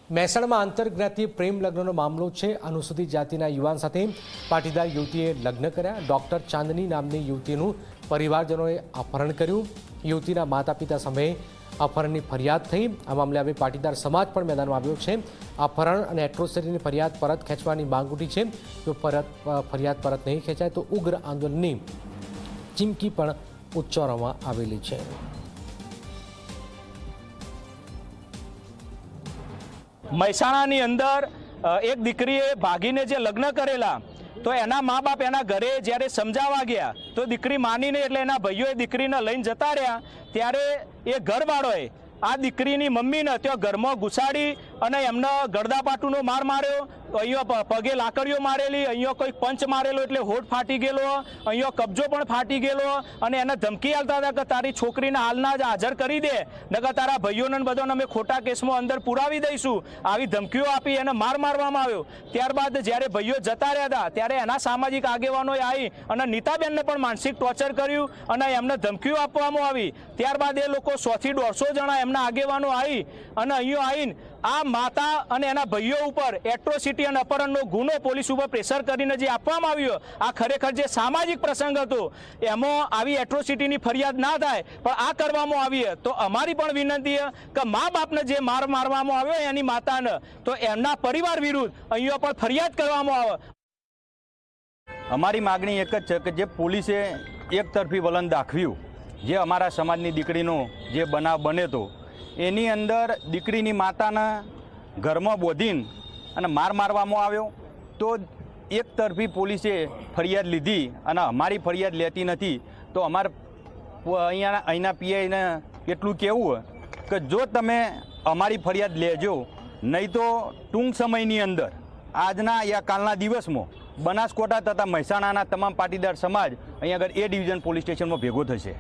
મહેસાણામાં આંતરજ્ઞાતીય પ્રેમ લગ્નનો મામલો છે। અનુસૂચિત જાતિના યુવાન સાથે પાટીદાર યુવતીએ લગ્ન કર્યા। ડોક્ટર ચાંદની નામની યુવતીનું પરિવારજનોએ અપહરણ કર્યું। યુવતીના માતા પિતા સામે અપહરણની ફરિયાદ થઈ। આ મામલે હવે પાટીદાર સમાજ પણ મેદાનમાં આવ્યો છે। અપહરણ અને એટ્રોસિટીની ફરિયાદ પરત ખેંચવાની માંગ ઉઠી છે। જો ફરિયાદ પરત નહીં ખેંચાય તો ઉગ્ર આંદોલનની ચીમકી પણ ઉચ્ચારવામાં આવેલી છે। મહેસાણાની અંદર એક દીકરીએ ભાગીને જે લગ્ન કરેલા તો એના મા બાપ એના ઘરે જ્યારે સમજાવવા ગયા તો દીકરી માનીને એટલે એના ભાઈઓએ દીકરીને લઈને જતા રહ્યા। ત્યારે એ ઘરવાળોએ આ દીકરીની મમ્મીને ત્યાં ઘરમાં ઘુસાડી અને એમને ગળદાપાટુનો માર માર્યો। અહીંયા પગે લાકડીઓ મારેલી, અહીંયા કોઈ પંચ મારેલો એટલે હોઠ ફાટી ગયેલો, અહીંયા કબજો પણ ફાટી ગયેલો અને એને ધમકી આપતા હતા કે તારી છોકરીને હાલના જ હાજર કરી દે, નકર તારા ભાઈઓને બધાને અમે ખોટા કેસમાં અંદર પુરાવી દઈશું। આવી ધમકીઓ આપી એને માર મારવામાં આવ્યો। ત્યારબાદ જ્યારે ભાઈઓ જતા રહ્યા હતા ત્યારે એના સામાજિક આગેવાનોએ આવી અને નીતાબેનને પણ માનસિક ટોર્ચર કર્યું અને એમને ધમકીઓ આપવામાં આવી। ત્યારબાદ એ લોકો 100 થી 150 જણા એમના આગેવાનો આવી અને અહીંયા આવીને આ માતા અને એના ભાઈઓ ઉપર એટ્રોસિટી અને અપહરણનો ગુનો પોલીસ ઉપર પ્રેશર કરીને જે આપવામાં આવ્યો, આ ખરેખર જે સામાજિક પ્રસંગ હતો એમાં આવી એટ્રોસિટીની ફરિયાદ ના થાય પણ આ કરવામાં આવી તો અમારી પણ વિનંતી છે કે મા બાપને જે માર મારવામાં આવ્યો એની માતાને તો એમના પરિવાર વિરુદ્ધ અહીંયા પણ ફરિયાદ કરવામાં આવે। અમારી માગણી એક જ છે કે જે પોલીસે એક તરફી વલણ દાખવ્યું, જે અમારા સમાજની દીકરીનો જે બનાવ બને તો એની અંદર દીકરીની માતાના ઘરમાં બોધીને અને માર મારવામાં આવ્યો, તો એક તરફી પોલીસે ફરિયાદ લીધી અને અમારી ફરિયાદ લેતી નથી। તો અમારે અહીંના પીઆઈને એટલું કહેવું કે જો તમે અમારી ફરિયાદ લેજો, નહીં તો ટૂંક સમયની અંદર આજના યા કાલના દિવસમાં બનાસકાંઠા તથા મહેસાણાના તમામ પાટીદાર સમાજ અહીંયા આગળ એ ડિવિઝન પોલીસ સ્ટેશનમાં ભેગો થશે।